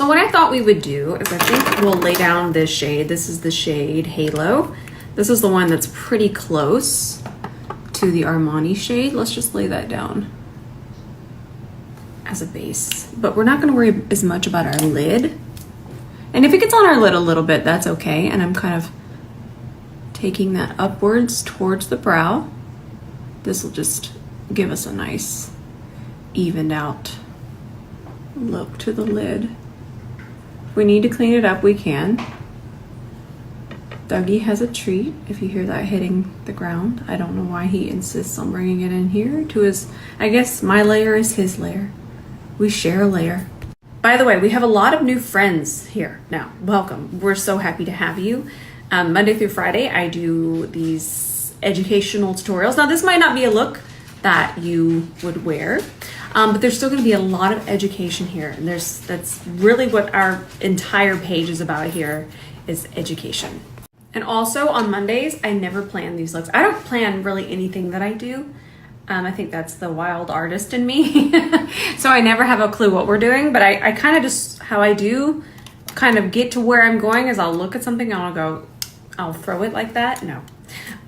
So what I thought we would do is I think we'll lay down this shade. This is the shade Halo. This is the one that's pretty close to the Armani shade. Let's just lay that down as a base. But we're not gonna worry as much about our lid. And if it gets on our lid a little bit, that's okay. And I'm kind of taking that upwards towards the brow. This will just give us a nice evened out look to the lid. If we need to clean it up, we can. Dougie has a treat if you hear that hitting the ground. I don't know why he insists on bringing it in here to his, I guess my layer is his layer. We share a layer. By the way, we have a lot of new friends here now. Welcome. We're so happy to have you. Monday through Friday, I do these educational tutorials. Now, this might not be a look that you would wear, but there's still going to be a lot of education here. And that's really what our entire page is about here, is education. And also on Mondays, I never plan these looks. I don't plan really anything that I do. I think that's the wild artist in me. So I never have a clue what we're doing, but I kind of just, how I do kind of get to where I'm going is I'll look at something and I'll go, I'll throw it like that. No.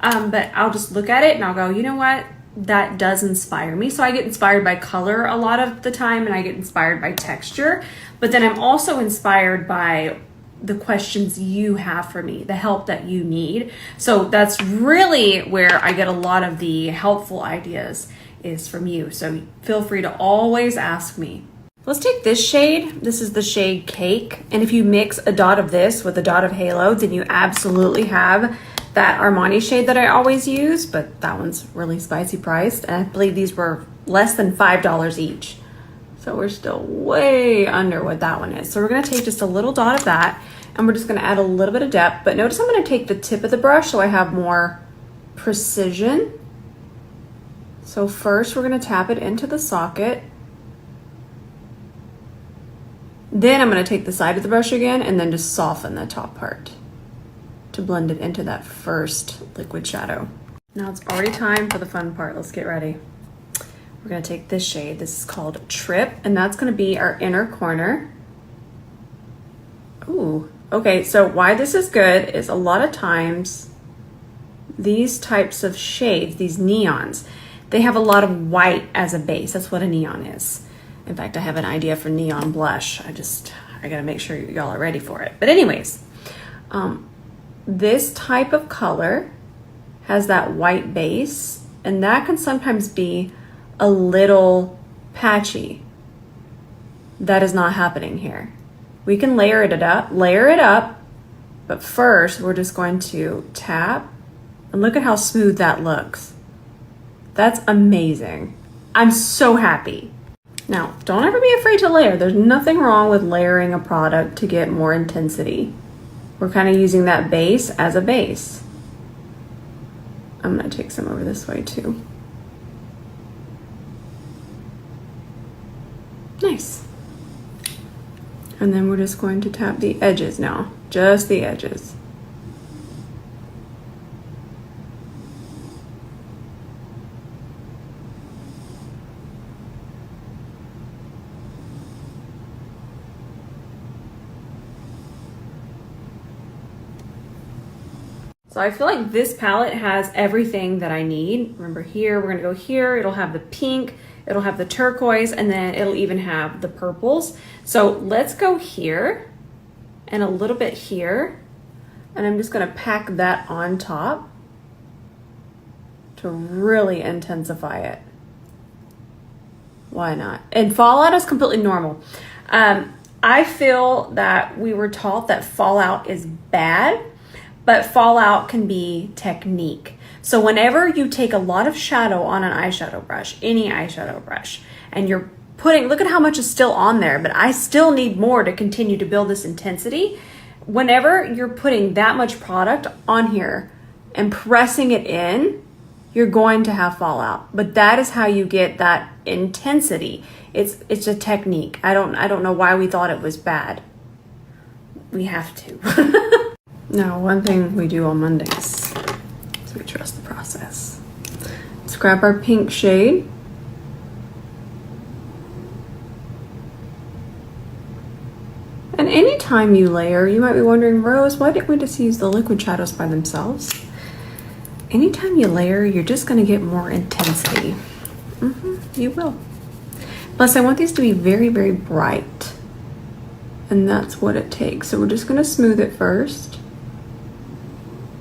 But I'll just look at it and I'll go, you know what? That does inspire me. So I get inspired by color a lot of the time, and I get inspired by texture, but then I'm also inspired by the questions you have for me, the help that you need. So that's really where I get a lot of the helpful ideas is from you. So feel free to always ask me. Let's take this shade. This is the shade Cake. And if you mix a dot of this with a dot of Halo, then you absolutely have that Armani shade that I always use, but that one's really spicy priced. And I believe these were less than $5 each. So we're still way under what that one is. So we're gonna take just a little dot of that, and we're just gonna add a little bit of depth. But notice I'm gonna take the tip of the brush so I have more precision. So first we're gonna tap it into the socket. Then I'm gonna take the side of the brush again and then just soften the top part to blend it into that first liquid shadow. Now it's already time for the fun part. Let's get ready. We're gonna take this shade. This is called Trip, and that's gonna be our inner corner. Ooh, okay, so why this is good is a lot of times these types of shades, these neons, they have a lot of white as a base. That's what a neon is. In fact, I have an idea for neon blush. I gotta make sure y'all are ready for it. But anyways, this type of color has that white base, and that can sometimes be a little patchy. That is not happening here. We can layer it up, but first we're just going to tap, and look at how smooth that looks. That's amazing. I'm so happy. Now, don't ever be afraid to layer. There's nothing wrong with layering a product to get more intensity. We're kind of using that base as a base. I'm gonna take some over this way too. Nice. And then we're just going to tap the edges now, just the edges. So I feel like this palette has everything that I need. Remember here, we're gonna go here, it'll have the pink, it'll have the turquoise, and then it'll even have the purples. So let's go here and a little bit here. And I'm just gonna pack that on top to really intensify it. Why not? And fallout is completely normal. I feel that we were taught that fallout is bad, but fallout can be technique. So whenever you take a lot of shadow on an eyeshadow brush, any eyeshadow brush, and you're putting, look at how much is still on there, but I still need more to continue to build this intensity. Whenever you're putting that much product on here and pressing it in, you're going to have fallout. But that is how you get that intensity. It's a technique. I don't know why we thought it was bad. We have to. Now, one thing we do on Mondays is we trust the process. Let's grab our pink shade. anytime you layer, you might be wondering, Rose, why didn't we just use the liquid shadows by themselves? Anytime you layer, you're just going to get more intensity. You will. Plus, I want these to be very, very bright. And that's what it takes. So we're just going to smooth it first.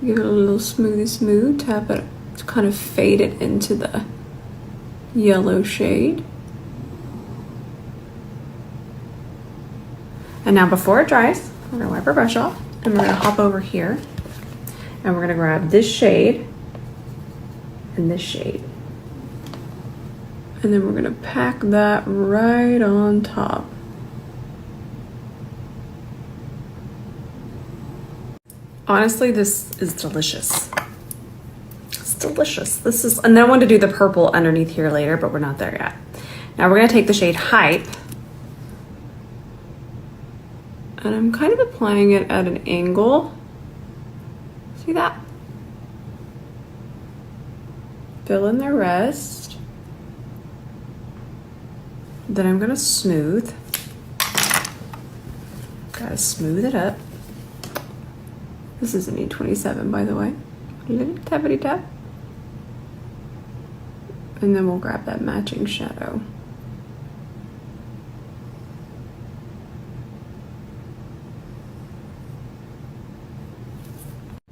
Give it a little smoothy smooth. Tap it to kind of fade it into the yellow shade. And now before it dries, we're going to wipe our brush off. And we're going to hop over here. And we're going to grab this shade and this shade. And then we're going to pack that right on top. Honestly, this is delicious. It's delicious. This is, and then I want to do the purple underneath here later, but we're not there yet. Now we're going to take the shade Hype. And I'm kind of applying it at an angle. See that? Fill in the rest. Then I'm gonna smooth. Gotta smooth it up. This is an E27, by the way. Little tappity tap. And then we'll grab that matching shadow.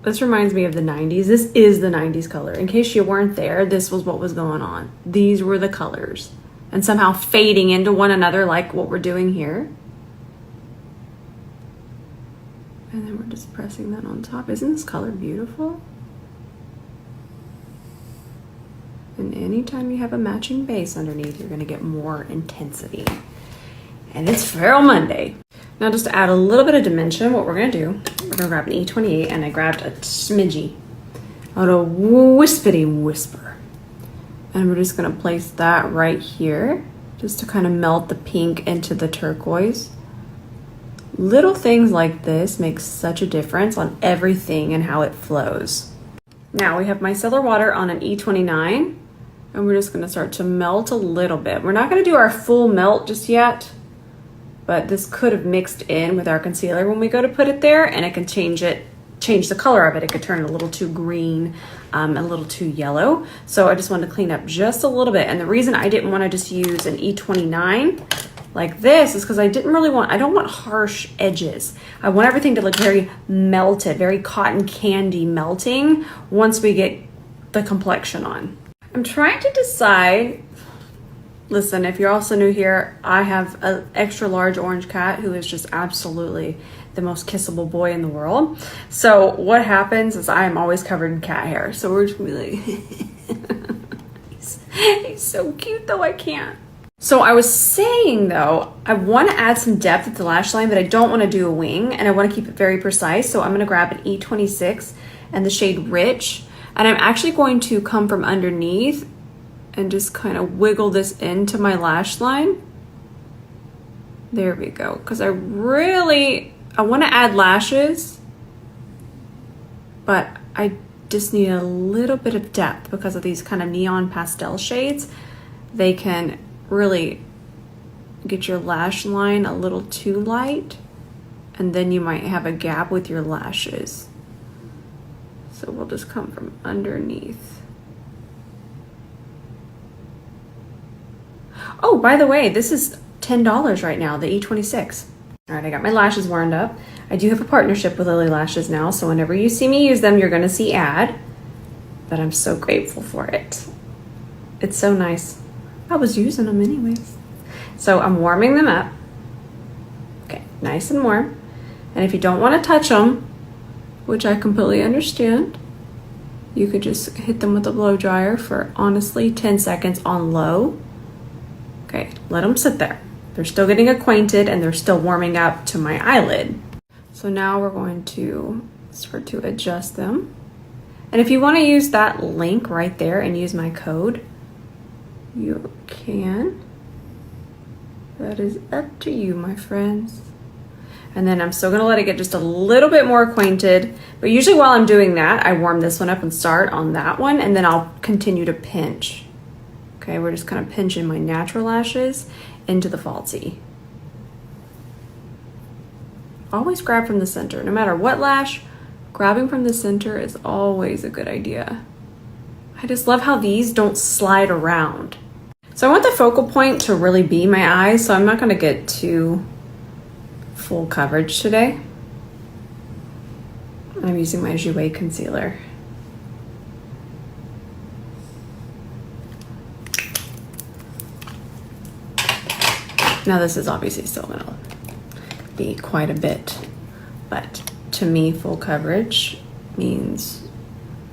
This reminds me of the 90s. This is the 90s color. In case you weren't there, this was what was going on. These were the colors. And somehow fading into one another like what we're doing here. And then we're just pressing that on top. Isn't this color beautiful? And anytime you have a matching base underneath, you're gonna get more intensity. And it's Feral Monday. Now just to add a little bit of dimension, what we're gonna do, we're gonna grab an E28 and I grabbed a smidgy, a little wispity whisper. And we're just gonna place that right here, just to kind of melt the pink into the turquoise. Little things like this make such a difference on everything and how it flows. Now we have micellar water on an E29, and we're just gonna start to melt a little bit. We're not gonna do our full melt just yet, but this could have mixed in with our concealer when we go to put it there, and it can change the color of it. It could turn a little too green, a little too yellow. So I just wanted to clean up just a little bit. And the reason I didn't want to just use an E29 like this is because I don't want harsh edges. I want everything to look very melted, very cotton candy melting once we get the complexion on. I'm trying to decide. Listen, if you're also new here, I have an extra large orange cat who is just absolutely the most kissable boy in the world. So what happens is I am always covered in cat hair. So we're just gonna be like, he's so cute though, I can't. So I was saying though, I want to add some depth at the lash line, but I don't want to do a wing and I want to keep it very precise. So I'm going to grab an E26 and the shade Rich. And I'm actually going to come from underneath and just kind of wiggle this into my lash line. There we go. Because I want to add lashes, but I just need a little bit of depth because of these kind of neon pastel shades. They can really get your lash line a little too light, and then you might have a gap with your lashes. So we'll just come from underneath. Oh, by the way, this is $10 right now, the E26. All right, I got my lashes warmed up. I do have a partnership with Lily Lashes now, so whenever you see me use them, you're gonna see ad, but I'm so grateful for it. It's so nice. I was using them anyways. So I'm warming them up. Okay, nice and warm. And if you don't want to touch them, which I completely understand, you could just hit them with a blow dryer for honestly 10 seconds on low. Okay, let them sit there. They're still getting acquainted and they're still warming up to my eyelid. So now we're going to start to adjust them. And if you want to use that link right there and use my code, you can. That is up to you, my friends. And then I'm still gonna let it get just a little bit more acquainted, but usually while I'm doing that, I warm this one up and start on that one, and then I'll continue to pinch. Okay, we're just kind of pinching my natural lashes into the falsie. Always grab from the center. No matter what lash, grabbing from the center is always a good idea. I just love how these don't slide around. So I want the focal point to really be my eyes, so I'm not gonna get too full coverage today. I'm using my 𝗕𝗿𝗂𝘁𝗍 concealer. Now this is obviously still gonna be quite a bit, but to me, full coverage means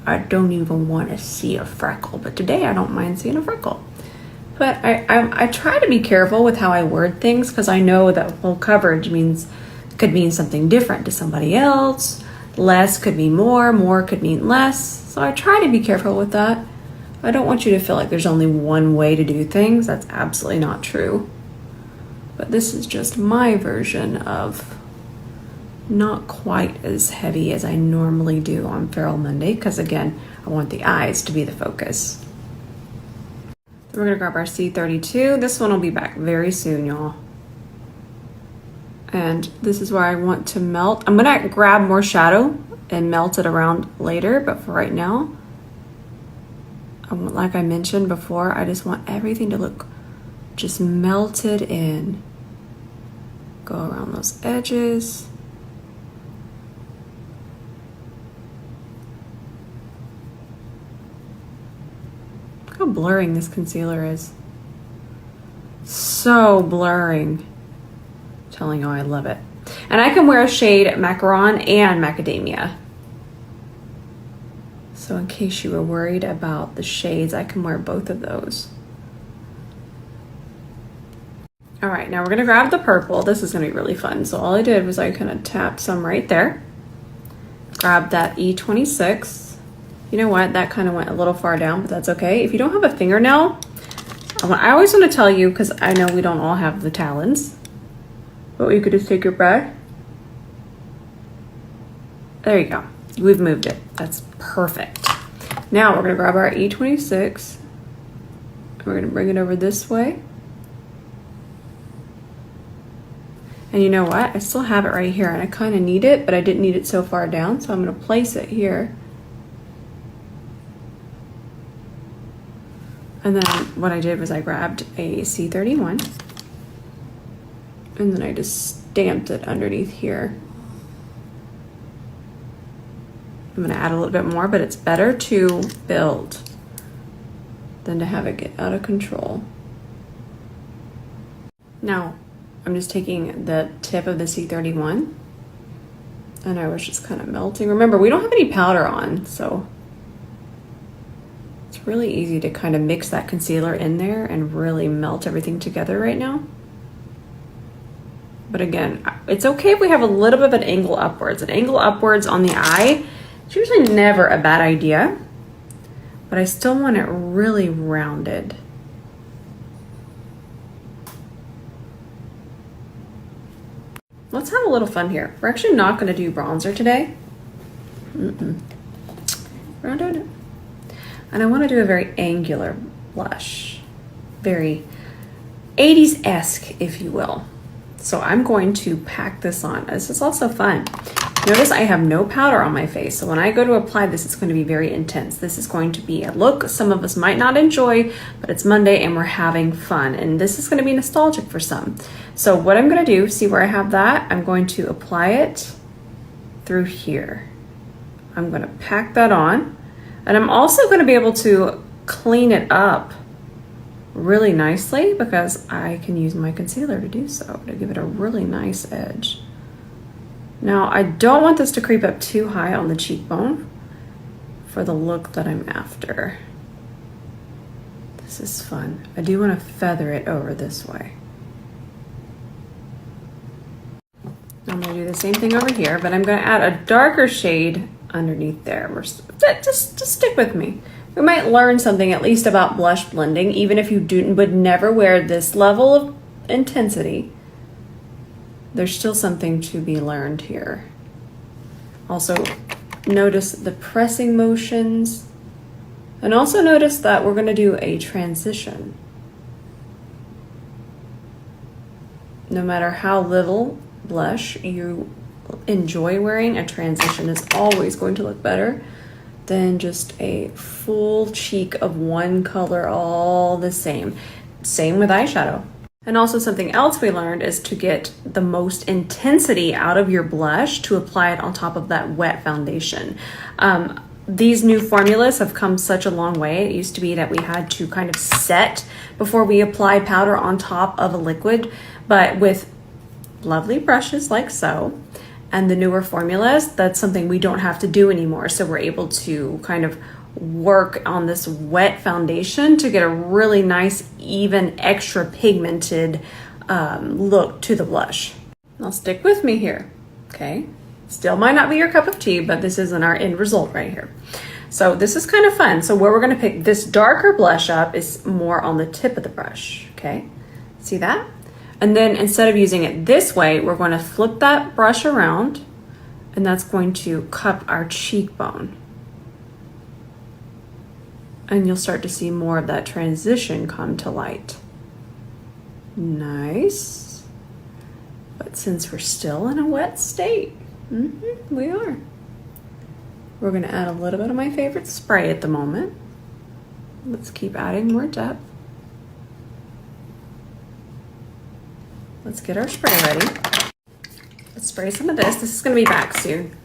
I don't even want to see a freckle, but today I don't mind seeing a freckle. But I try to be careful with how I word things because I know that full coverage could mean something different to somebody else. Less could mean more could mean less. So I try to be careful with that. I don't want you to feel like there's only one way to do things. That's absolutely not true. But this is just my version of not quite as heavy as I normally do on Feral Monday, because again, I want the eyes to be the focus. We're gonna grab our C32. This one will be back very soon, y'all. And this is where I want to melt. I'm gonna grab more shadow and melt it around later, but for right now, like I mentioned before, I just want everything to look just melted in. Go around those edges. Look how blurring this concealer is. So blurring. I'm telling you, I love it. And I can wear a shade Macaron and Macadamia. So in case you were worried about the shades, I can wear both of those. All right, now we're gonna grab the purple. This is gonna be really fun. So all I did was I kind of tapped some right there. Grab that E26. You know what, that kind of went a little far down, but that's okay. If you don't have a fingernail, I always wanna tell you, because I know we don't all have the talons, but you could just take your brush. There you go, we've moved it. That's perfect. Now we're gonna grab our E26. We're gonna bring it over this way. And you know what? I still have it right here and I kind of need it, but I didn't need it so far down. So I'm going to place it here. And then what I did was I grabbed a C31 and then I just stamped it underneath here. I'm going to add a little bit more, but it's better to build than to have it get out of control. Now, I'm just taking the tip of the C31 and I was just kind of melting. Remember, we don't have any powder on, so it's really easy to kind of mix that concealer in there and really melt everything together right now. But again, it's okay if we have a little bit of an angle upwards. An angle upwards on the eye is usually never a bad idea, but I still want it really rounded. Let's have a little fun here. We're actually not going to do bronzer today. Rounded. And I want to do a very angular blush. Very 80s-esque, if you will. So I'm going to pack this on. This is also fun. Notice I have no powder on my face. So when I go to apply this, it's going to be very intense. This is going to be a look some of us might not enjoy, but it's Monday and we're having fun. And this is going to be nostalgic for some. So what I'm going to do, see where I have that? I'm going to apply it through here. I'm going to pack that on. And I'm also going to be able to clean it up really nicely because I can use my concealer to do so, to give it a really nice edge. Now, I don't want this to creep up too high on the cheekbone for the look that I'm after. This is fun. I do want to feather it over this way. I'm going to do the same thing over here, but I'm going to add a darker shade underneath there. Just stick with me. We might learn something at least about blush blending, even if you would never wear this level of intensity. There's still something to be learned here. Also, notice the pressing motions. And also notice that we're going to do a transition. No matter how little blush you enjoy wearing, a transition is always going to look better than just a full cheek of one color all the same. Same with eyeshadow. And also something else we learned is to get the most intensity out of your blush to apply it on top of that wet foundation. These new formulas have come such a long way. It used to be that we had to kind of set before we apply powder on top of a liquid, but with lovely brushes like so, and the newer formulas, that's something we don't have to do anymore. So we're able to kind of work on this wet foundation to get a really nice, even extra pigmented look to the blush. Now stick with me here, okay? Still might not be your cup of tea, but this isn't our end result right here. So this is kind of fun. So where we're gonna pick this darker blush up is more on the tip of the brush, okay? See that? And then instead of using it this way, we're going to flip that brush around, and that's going to cup our cheekbone. And you'll start to see more of that transition come to light. Nice. But since we're still in a wet state, we are. We're going to add a little bit of my favorite spray at the moment. Let's keep adding more depth. Let's get our spray ready. Let's spray some of this. This is going to be back soon.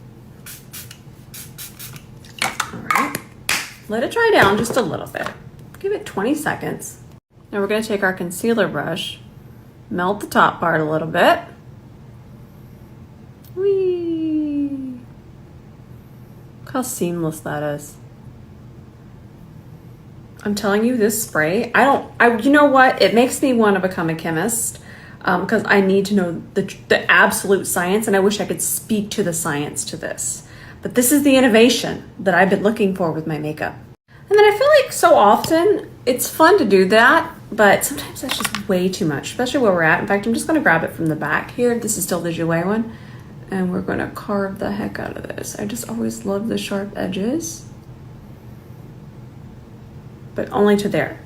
All right. Let it dry down just a little bit. Give it 20 seconds. Now we're going to take our concealer brush, melt the top part a little bit. Whee! Look how seamless that is. I'm telling you, this spray, you know what? It makes me want to become a chemist. Because I need to know the absolute science, and I wish I could speak to the science to this. But this is the innovation that I've been looking for with my makeup. And then I feel like so often it's fun to do that, but sometimes that's just way too much, especially where we're at. In fact, I'm just going to grab it from the back here. This is still the 𝗕𝗂𝘂 one. And we're going to carve the heck out of this. I just always love the sharp edges. But only to there.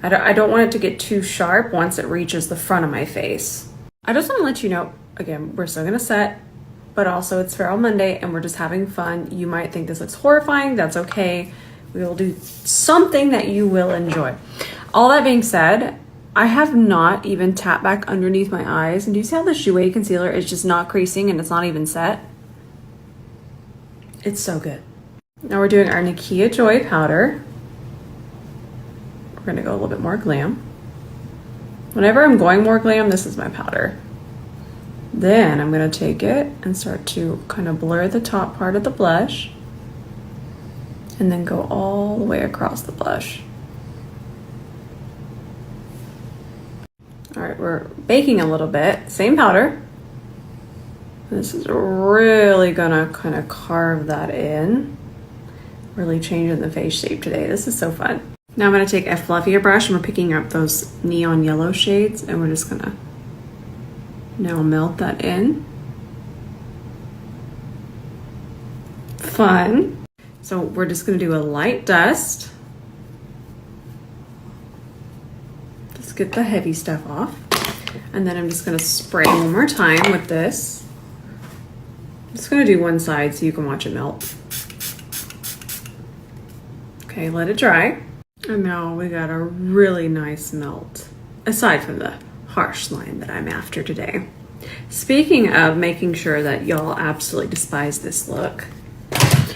I don't want it to get too sharp once it reaches the front of my face. I just want to let you know, again, we're still gonna set, but also it's Feral Monday and we're just having fun. You might think this looks horrifying, that's okay. We will do something that you will enjoy. All that being said, I have not even tapped back underneath my eyes. And do you see how the 𝗕𝗂𝘂 concealer is just not creasing and it's not even set? It's so good. Now we're doing our 𝗕𝗂𝘂𝘁𝗄 powder. We're gonna go a little bit more glam. Whenever I'm going more glam, this is my powder. Then I'm gonna take it and start to kind of blur the top part of the blush and then go all the way across the blush. All right, we're baking a little bit, same powder. This is really gonna kind of carve that in. Really changing the face shape today. This is so fun. Now I'm going to take a fluffier brush and we're picking up those neon yellow shades and we're just going to now melt that in. Fun. So we're just going to do a light dust. Just get the heavy stuff off. And then I'm just going to spray one more time with this. I'm just going to do one side so you can watch it melt. Okay, let it dry. And now we got a really nice melt, aside from the harsh line that I'm after today. Speaking of making sure that y'all absolutely despise this look.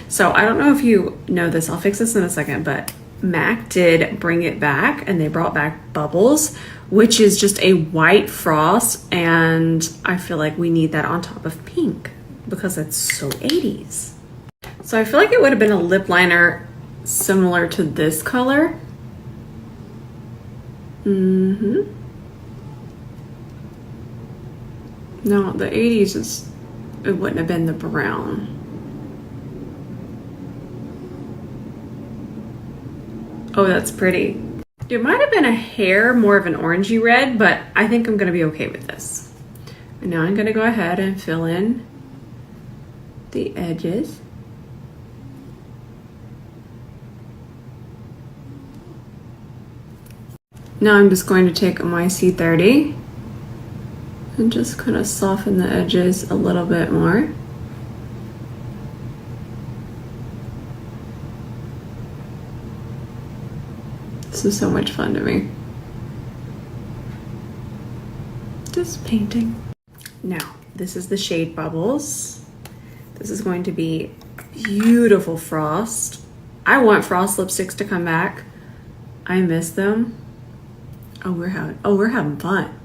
So I don't know if you know this, I'll fix this in a second, but MAC did bring it back and they brought back Bubbles, which is just a white frost. And I feel like we need that on top of pink because it's so 80s. So I feel like it would have been a lip liner similar to this color. No, the 80s is, it wouldn't have been the brown. Oh, that's pretty. It might have been a hair more of an orangey red, but I think I'm gonna be okay with this. And now I'm gonna go ahead and fill in the edges. Now I'm just going to take my 𝗕𝗏𝘂�30 And just kind of soften the edges a little bit more. This is so much fun to me. Just painting. Now, this is the shade Bubbles. This is going to be beautiful Frost. I want Frost lipsticks to come back. I miss them. Oh, we're having fun.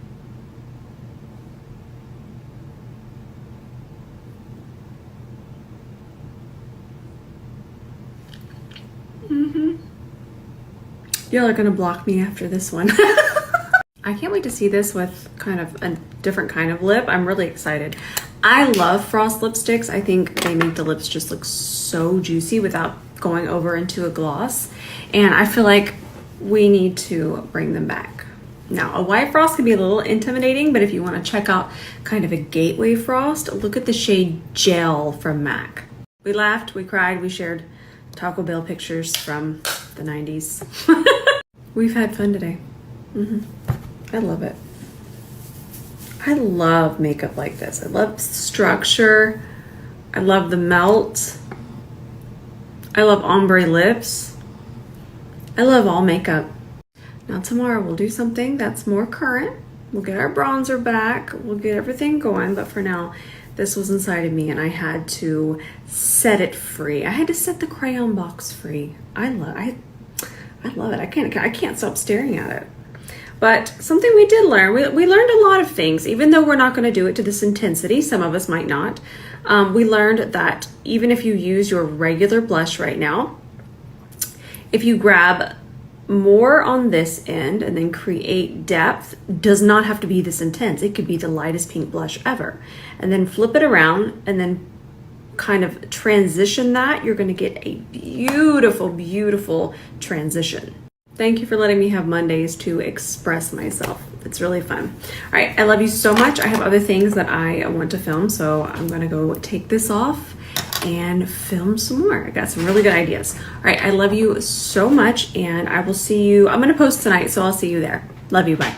Y'all are gonna block me after this one. I can't wait to see this with kind of a different kind of lip. I'm really excited. I love Frost lipsticks. I think they make the lips just look so juicy without going over into a gloss. And I feel like we need to bring them back. Now, a white Frost can be a little intimidating, but if you want to check out kind of a gateway Frost, look at the shade Gel from MAC. We laughed, we cried, we shared Taco Bell pictures from the 90s. We've had fun today. I love it. I love makeup like this. I love structure. I love the melt. I love ombre lips. I love all makeup. Now tomorrow we'll do something that's more current. We'll get our bronzer back. We'll get everything going. But for now, this was inside of me and I had to set it free. I had to set the crayon box free. I love it. I can't stop staring at it. But something we did learn, we learned a lot of things, even though we're not going to do it to this intensity. Some of us might not. We learned that even if you use your regular blush right now, if you grab more on this end and then create depth, does not have to be this intense. It could be the lightest pink blush ever. And then flip it around and then kind of transition that, you're going to get a beautiful, beautiful transition. Thank you for letting me have Mondays to express myself. It's really fun. All right, I love you so much. I have other things that I want to film, so I'm gonna go take this off and film some more. I got some really good ideas. All right, I love you so much, and I will see you. I'm gonna post tonight, so I'll see you there. Love you, bye.